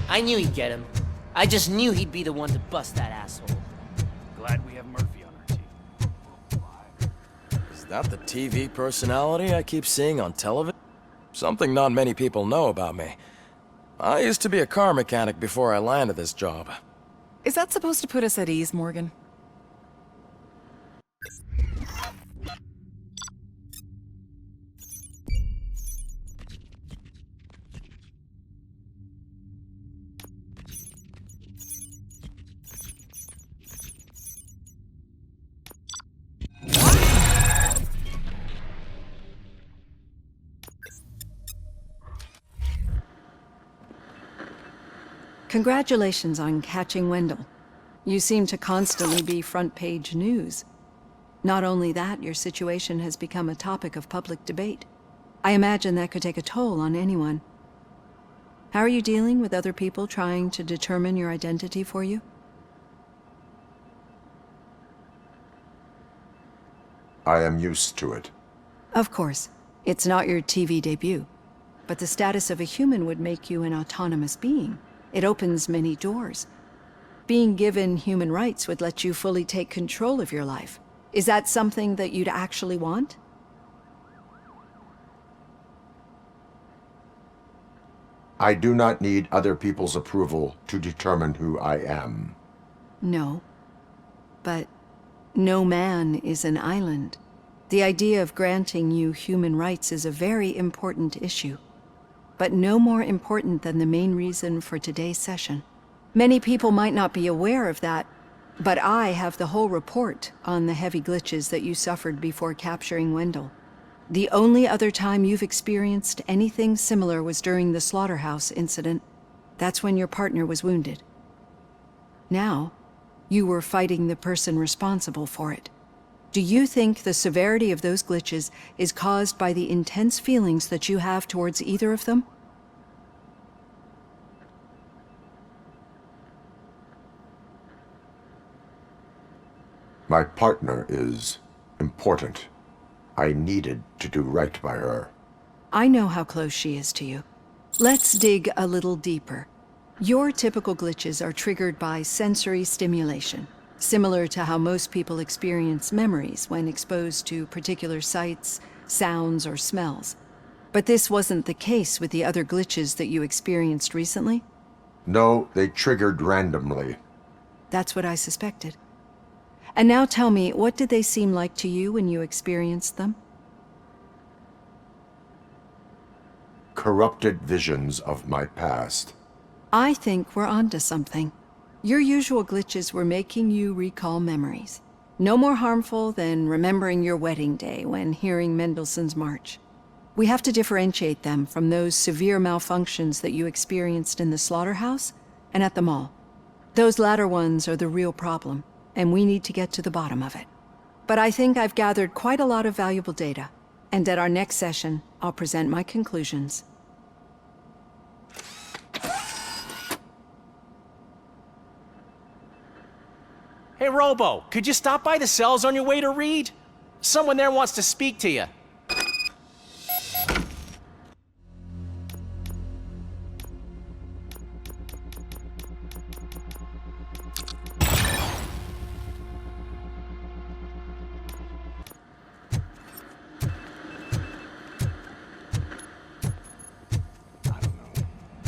I knew he'd get him. I just knew he'd be the one to bust that asshole. Glad we have Murphy on our team. Is that the TV personality I keep seeing on television? Something not many people know about me. I used to be a car mechanic before I landed this job. Is that supposed to put us at ease, Morgan? Congratulations on catching Wendell. You seem to constantly be front-page news. Not only that, your situation has become a topic of public debate. I imagine that could take a toll on anyone. How are you dealing with other people trying to determine your identity for you? I am used to it. Of course. It's not your TV debut. But the status of a human would make you an autonomous being. It opens many doors. Being given human rights would let you fully take control of your life. Is that something that you'd actually want? I do not need other people's approval to determine who I am. No. But no man is an island. The idea of granting you human rights is a very important issue. But no more important than the main reason for today's session. Many people might not be aware of that, but I have the whole report on the heavy glitches that you suffered before capturing Wendell. The only other time you've experienced anything similar was during the slaughterhouse incident. That's when your partner was wounded. Now, you were fighting the person responsible for it. Do you think the severity of those glitches is caused by the intense feelings that you have towards either of them? My partner is important. I needed to do right by her. I know how close she is to you. Let's dig a little deeper. Your typical glitches are triggered by sensory stimulation, similar to how most people experience memories when exposed to particular sights, sounds, or smells. But this wasn't the case with the other glitches that you experienced recently? No, they triggered randomly. That's what I suspected. And now tell me, what did they seem like to you when you experienced them? Corrupted visions of my past. I think we're onto something. Your usual glitches were making you recall memories. No more harmful than remembering your wedding day when hearing Mendelssohn's March. We have to differentiate them from those severe malfunctions that you experienced in the slaughterhouse and at the mall. Those latter ones are the real problem, and we need to get to the bottom of it. But I think I've gathered quite a lot of valuable data, and at our next session, I'll present my conclusions. Hey, Robo, could you stop by the cells on your way to Reed? Someone there wants to speak to you.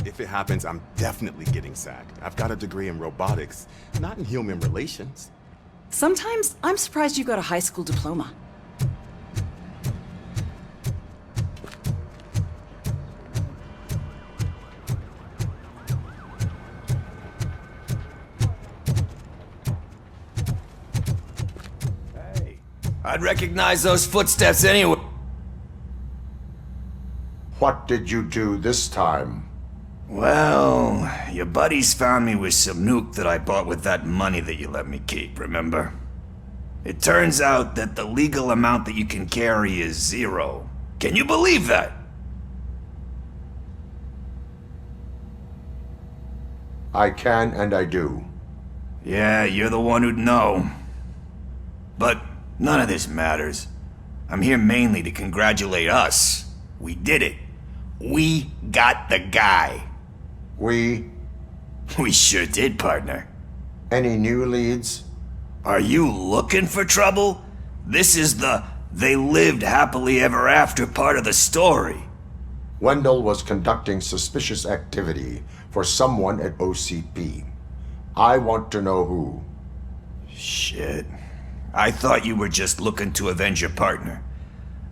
If it happens, I'm definitely getting sacked. I've got a degree in robotics, not in human relations. Sometimes I'm surprised you got a high school diploma. Hey, I'd recognize those footsteps anyway. What did you do this time? Well, your buddies found me with some nuke that I bought with that money that you let me keep, remember? It turns out that the legal amount that you can carry is 0. Can you believe that? I can and I do. Yeah, you're the one who'd know. But none of this matters. I'm here mainly to congratulate us. We did it. We got the guy. We We sure did, partner. Any new leads? Are you looking for trouble? This is the they lived happily ever after part of the story. Wendell was conducting suspicious activity for someone at OCP. I want to know who. Shit. I thought you were just looking to avenge your partner.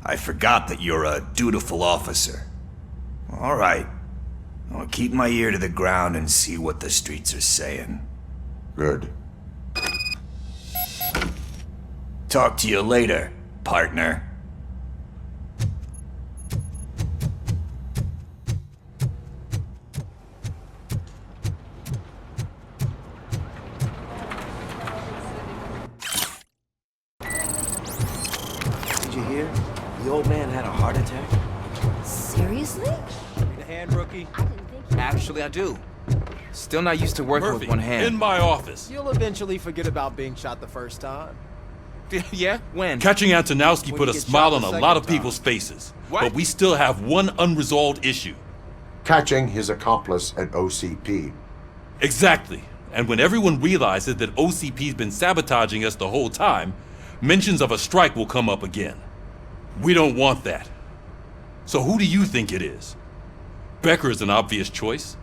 I forgot that you're a dutiful officer. All right. I'll keep my ear to the ground and see what the streets are saying. Good. Talk to you later, partner. Did you hear? The old man had a heart attack. Seriously? Need a hand, rookie? Actually, I do. Still not used to working Murphy, with one hand. in my office. You'll eventually forget about being shot the first time. Yeah? When? Catching Antonowski When put you a get smile shot on the a second lot of time. people's faces. What? But we still have one unresolved issue. Catching his accomplice at OCP. Exactly. And when everyone realizes that OCP's been sabotaging us the whole time, mentions of a strike will come up again. We don't want that. So who do you think it is? Becker is an obvious choice.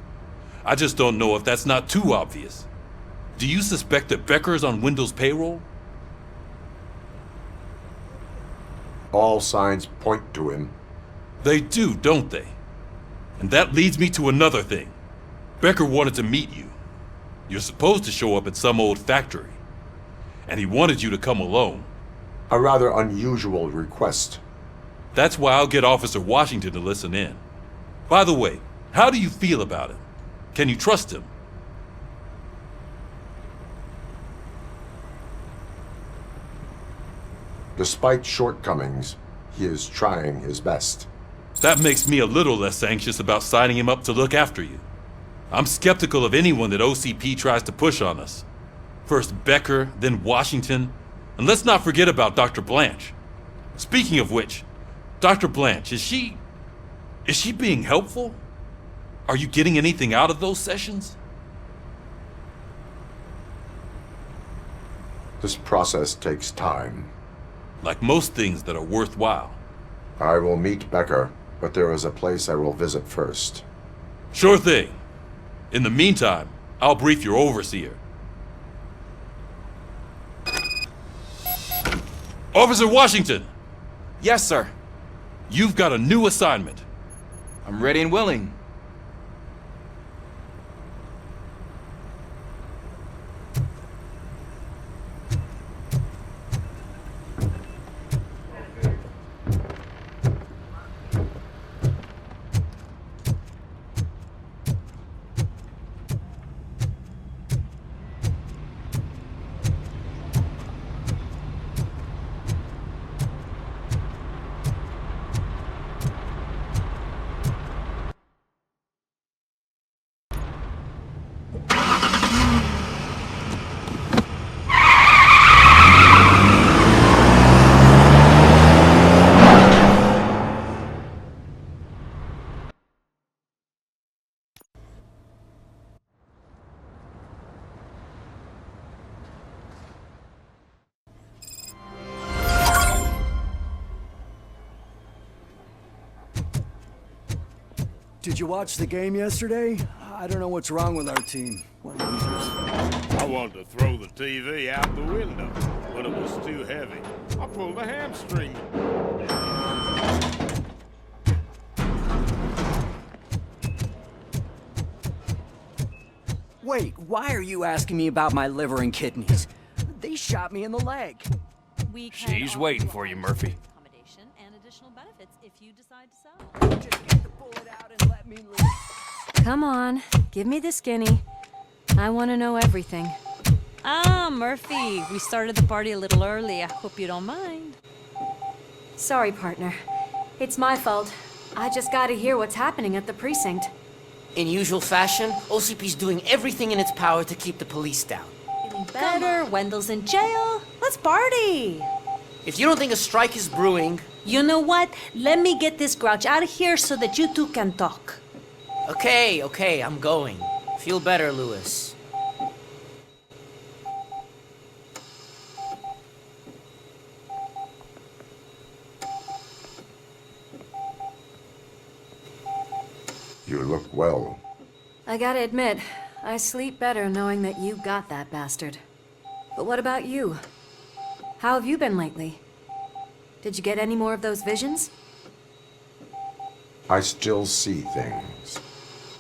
I just don't know if that's not too obvious. Do you suspect that Becker is on Wendell's payroll? All signs point to him. They do, don't they? And that leads me to another thing. Becker wanted to meet you. You're supposed to show up at some old factory. And he wanted you to come alone. A rather unusual request. That's why I'll get Officer Washington to listen in. By the way, how do you feel about him? Can you trust him? Despite shortcomings, he is trying his best. That makes me a little less anxious about signing him up to look after you. I'm skeptical of anyone that OCP tries to push on us. First Becker, then Washington, and let's not forget about Dr. Blanche. Speaking of which, Dr. Blanche, is she being helpful? Are you getting anything out of those sessions? This process takes time. Like most things that are worthwhile. I will meet Becker, but there is a place I will visit first. Sure thing. In the meantime, I'll brief your overseer. Officer Washington! Yes, sir. You've got a new assignment. I'm ready and willing. Did you watch the game yesterday? I don't know what's wrong with our team. What losers. I wanted to throw the TV out the window, but it was too heavy. I pulled a hamstring. Wait, why are you asking me about my liver and kidneys? They shot me in the leg. She's waiting for you, Murphy. Accommodation and additional benefits if you decide to sell. Just get the bullet out and let me live. Come on, give me the skinny. I want to know everything. Ah, Murphy, we started the party a little early. I hope you don't mind. Sorry, partner. It's my fault. I just gotta hear what's happening at the precinct. In usual fashion, OCP's doing everything in its power to keep the police down. Feeling better, Wendell's in jail. Let's party! If you don't think a strike is brewing... You know what? Let me get this grouch out of here so that you two can talk. Okay, I'm going. Feel better, Lewis. You look well. I gotta admit, I sleep better knowing that you got that bastard. But what about you? How have you been lately? Did you get any more of those visions? I still see things.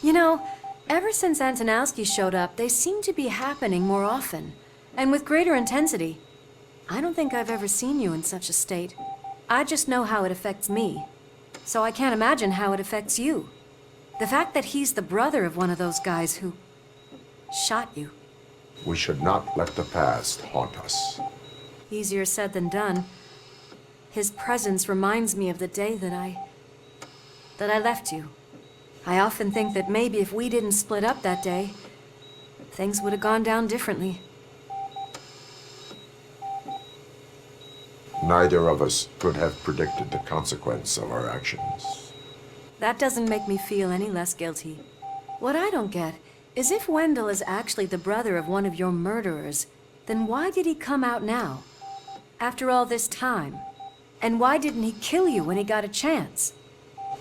You know, ever since Antonowski showed up, they seem to be happening more often, and with greater intensity. I don't think I've ever seen you in such a state. I just know how it affects me, so I can't imagine how it affects you. The fact that he's the brother of one of those guys who shot you. We should not let the past haunt us. Easier said than done. His presence reminds me of the day that I left you. I often think that maybe if we didn't split up that day, things would have gone down differently. Neither of us could have predicted the consequence of our actions. That doesn't make me feel any less guilty. What I don't get is if Wendell is actually the brother of one of your murderers, then why did he come out now? After all this time? And why didn't he kill you when he got a chance?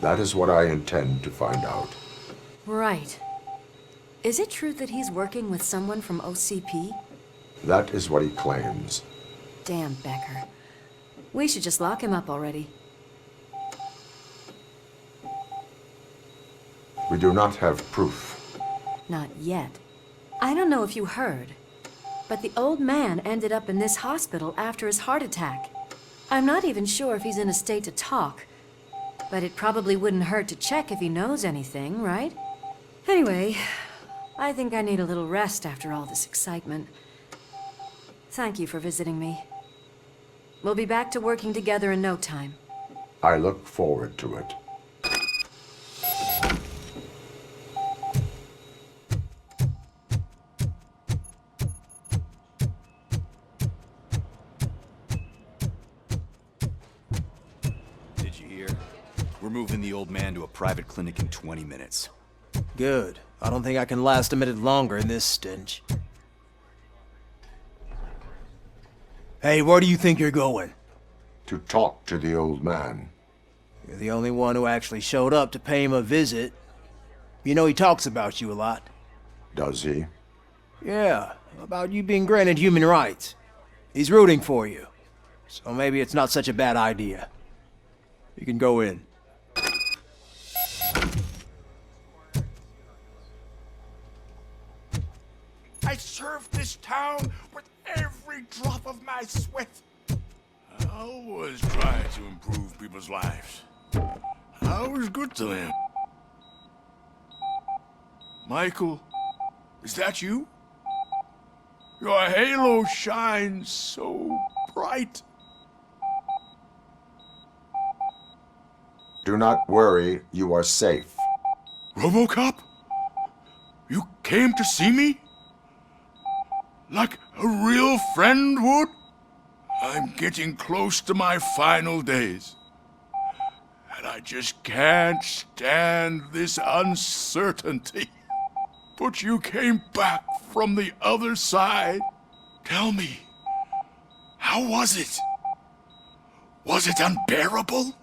That is what I intend to find out. Right. Is it true that he's working with someone from OCP? That is what he claims. Damn Becker. We should just lock him up already. We do not have proof. Not yet. I don't know if you heard, but the old man ended up in this hospital after his heart attack. I'm not even sure if he's in a state to talk, but it probably wouldn't hurt to check if he knows anything, right? Anyway, I think I need a little rest after all this excitement. Thank you for visiting me. We'll be back to working together in no time. I look forward to it. Did you hear? We're moving the old man to a private clinic in 20 minutes. Good. I don't think I can last a minute longer in this stench. Hey, where do you think you're going? To talk to the old man. You're the only one who actually showed up to pay him a visit. You know he talks about you a lot. Does he? Yeah, about you being granted human rights. He's rooting for you. So maybe it's not such a bad idea. You can go in. I served this town with every drop of my sweat. I always try to improve people's lives. I was good to them. Michael, is that you? Your halo shines so bright. Do not worry, you are safe. RoboCop? You came to see me? Like a real friend would? I'm getting close to my final days. And I just can't stand this uncertainty. But you came back from the other side. Tell me, how was it? Was it unbearable?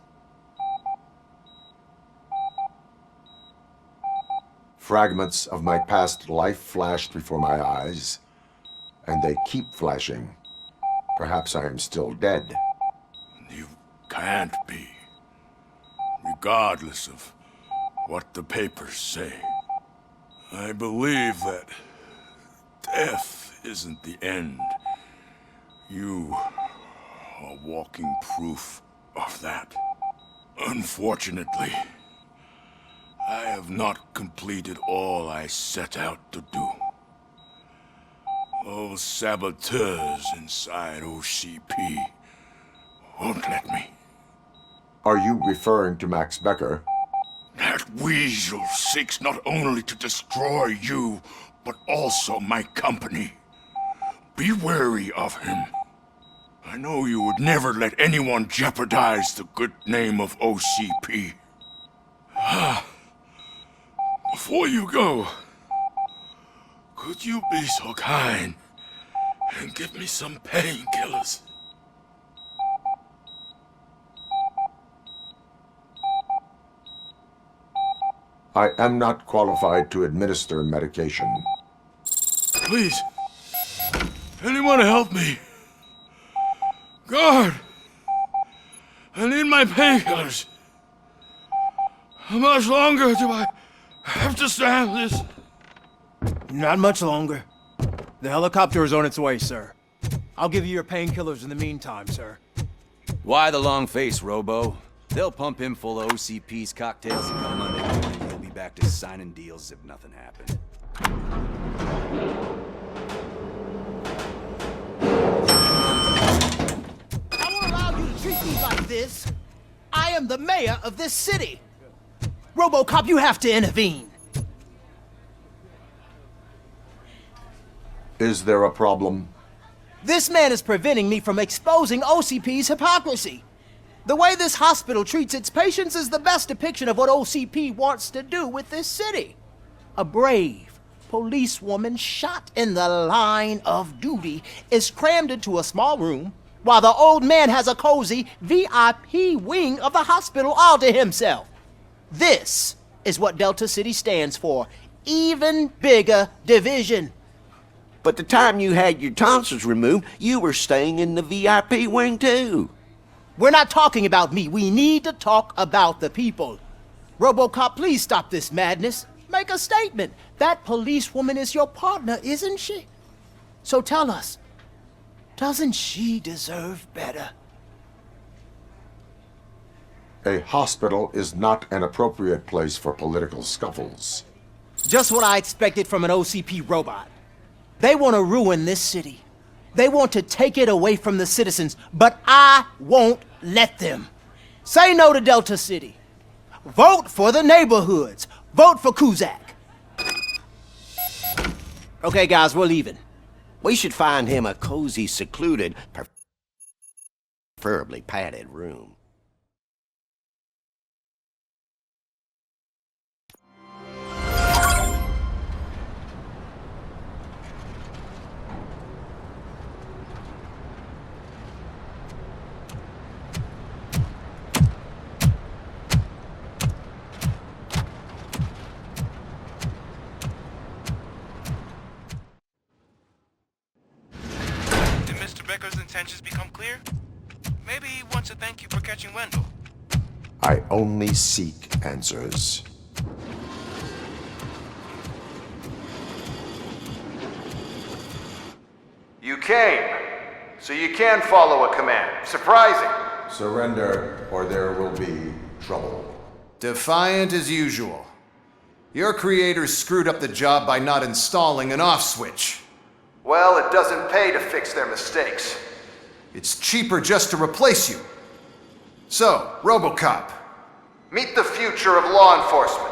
Fragments of my past life flashed before my eyes, and they keep flashing. Perhaps I am still dead. You can't be. Regardless of what the papers say. I believe that death isn't the end. You are walking proof of that. Unfortunately, I have not completed all I set out to do. Those saboteurs inside OCP won't let me. Are you referring to Max Becker? That weasel seeks not only to destroy you, but also my company. Be wary of him. I know you would never let anyone jeopardize the good name of OCP. Before you go, Could you be so kind and give me some painkillers? I am not qualified to administer medication. Please, anyone help me? Guard! I need my painkillers. How much longer do I have to stand this? Not much longer. The helicopter is on its way, sir. I'll give you your painkillers in the meantime, sir. Why the long face, Robo? They'll pump him full of OCP's cocktails and come Monday morning. He'll be back to signing deals as if nothing happened. I won't allow you to treat me like this. I am the mayor of this city. RoboCop, you have to intervene. Is there a problem? This man is preventing me from exposing OCP's hypocrisy. The way this hospital treats its patients is the best depiction of what OCP wants to do with this city. A brave policewoman shot in the line of duty is crammed into a small room while the old man has a cozy VIP wing of the hospital all to himself. This is what Delta City stands for. Even bigger division. But the time you had your tonsils removed, you were staying in the VIP wing too. We're not talking about me. We need to talk about the people. RoboCop, please stop this madness. Make a statement. That policewoman is your partner, isn't she? So tell us, doesn't she deserve better? A hospital is not an appropriate place for political scuffles. Just what I expected from an OCP robot. They want to ruin this city. They want to take it away from the citizens, but I won't let them. Say no to Delta City. Vote for the neighborhoods. Vote for Kuzak. Okay, guys, we're leaving. We should find him a cozy, secluded, preferably padded room. Becker's intentions become clear? Maybe he wants to thank you for catching Wendell. I only seek answers. You came, so you can follow a command. Surprising. Surrender, or there will be trouble. Defiant as usual. Your creators screwed up the job by not installing an off switch. Well, it doesn't pay to fix their mistakes. It's cheaper just to replace you. So, RoboCop, meet the future of law enforcement.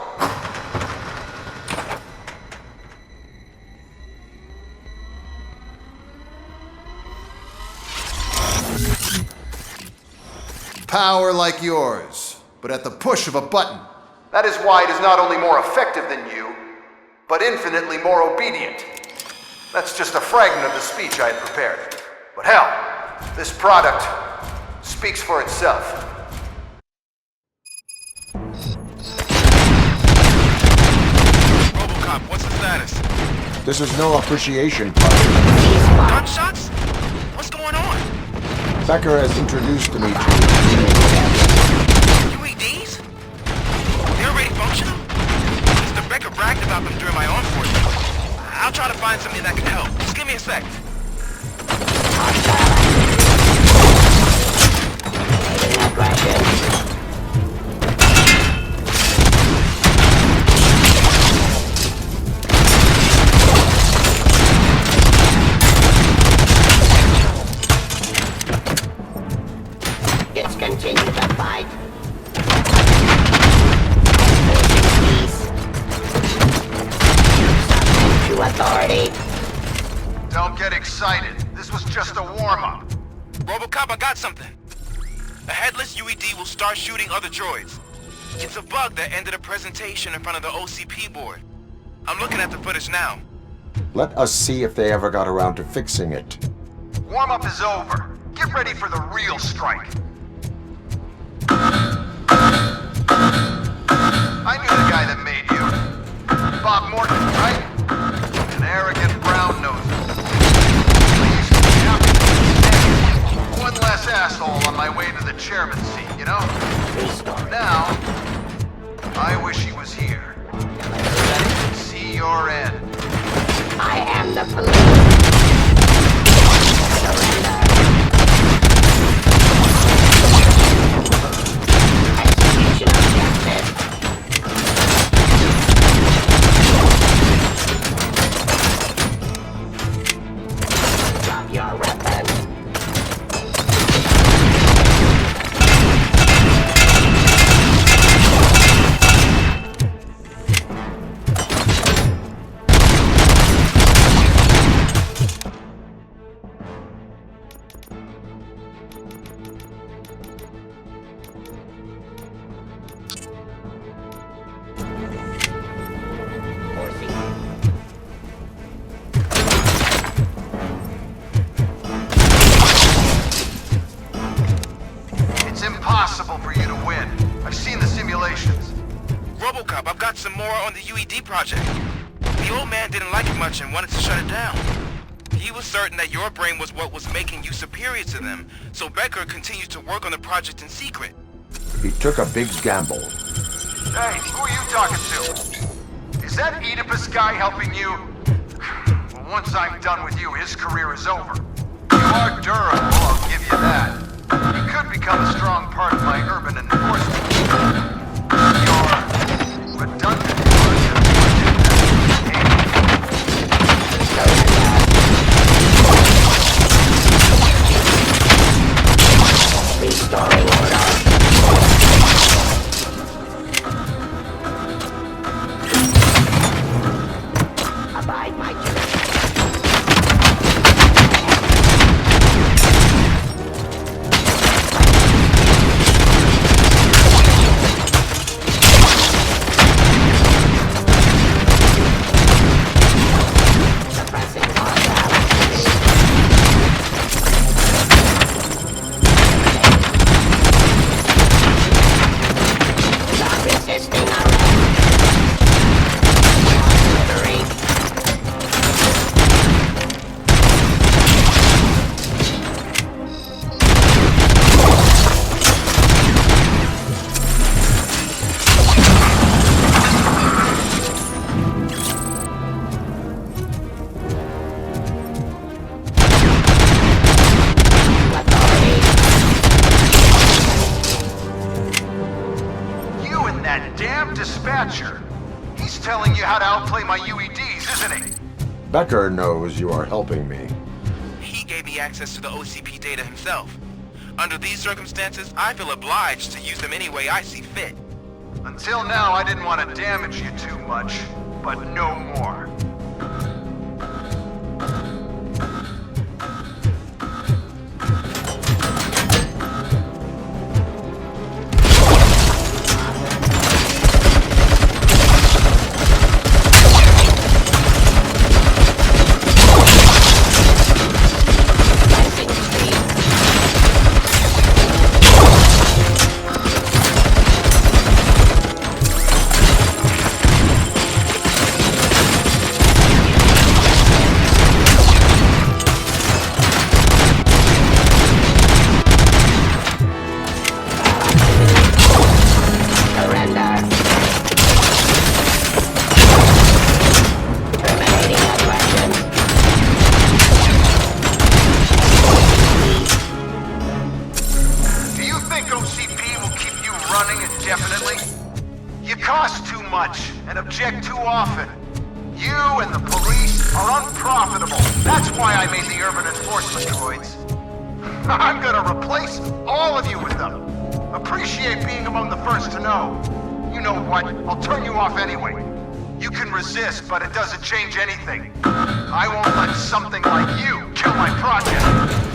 Power like yours, but at the push of a button. That is why it is not only more effective than you, but infinitely more obedient. That's just a fragment of the speech I had prepared. But hell, this product speaks for itself. RoboCop, what's the status? This is no appreciation party. Gunshots? What's going on? Becker has introduced me to UEDs? They're already functional? Mr. Becker bragged about them during my armed forces. I'll try to find something that can help. Just give me a sec. Let's continue the fight. To authority. Don't get excited. This was just a warm-up. RoboCop, I got something. The headless UED will start shooting other droids. It's a bug that ended a presentation in front of the OCP board. I'm looking at the footage now. Let us see if they ever got around to fixing it. Warm-up is over. Get ready for the real strike. I knew the guy that made you. Bob Morton, right? An arrogant brown-nosed. I used to be happy to be one less asshole on my way to the chairman's seat, you know? Now, I wish he was here. Then he could see your end. I am the police. Execution objective. Drop your weapon. It's impossible for you to win. I've seen the simulations. RoboCop, I've got some more on the UED project. The old man didn't like it much and wanted to shut it down. He was certain that your brain was what was making you superior to them, so Becker continues to work on the project in secret. He took a big gamble. Hey, who are you talking to? Is that Oedipus guy helping you? Well, once I'm done with you, his career is over. You are durable, I'll give you that. You could become a strong part of my urban enforcement. You're redundant. Restoring order. Abide my direction. He's telling you how to outplay my UEDs, isn't he? Becker knows you are helping me. He gave me access to the OCP data himself. Under these circumstances, I feel obliged to use them any way I see fit. Until now, I didn't want to damage you too much, but no more. Object too often. You and the police are unprofitable. That's why I made the urban enforcement droids. I'm gonna replace all of you with them. Appreciate being among the first to know. You know what? I'll turn you off anyway. You can resist, but it doesn't change anything. I won't let something like you kill my project.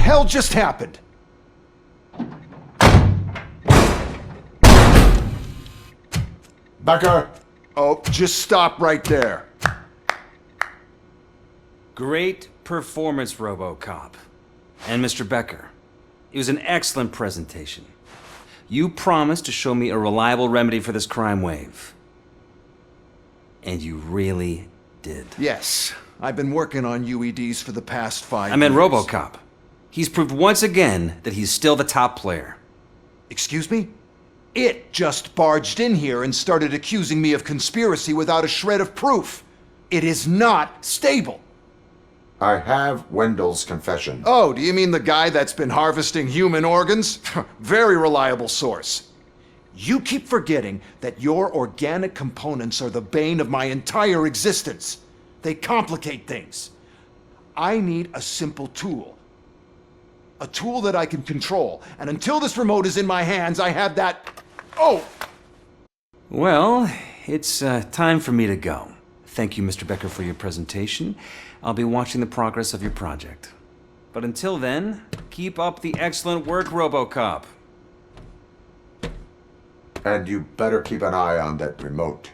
hell just happened? Becker! Oh, just stop right there. Great performance, RoboCop. And Mr. Becker, it was an excellent presentation. You promised to show me a reliable remedy for this crime wave. And you really did. Yes, I've been working on UEDs for the past 5 years. I meant RoboCop. He's proved once again that he's still the top player. Excuse me? It just barged in here and started accusing me of conspiracy without a shred of proof. It is not stable. I have Wendell's confession. Oh, do you mean the guy that's been harvesting human organs? Very reliable source. You keep forgetting that your organic components are the bane of my entire existence. They complicate things. I need a simple tool. A tool that I can control. And until this remote is in my hands, I have that... Oh! Well, it's time for me to go. Thank you, Mr. Becker, for your presentation. I'll be watching the progress of your project. But until then, keep up the excellent work, RoboCop. And you better keep an eye on that remote.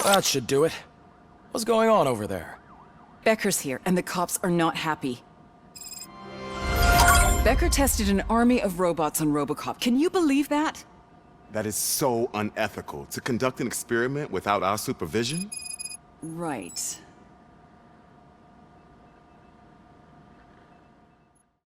That should do it. What's going on over there? Becker's here, and the cops are not happy. Becker tested an army of robots on RoboCop. Can you believe that? That is so unethical. To conduct an experiment without our supervision? Right.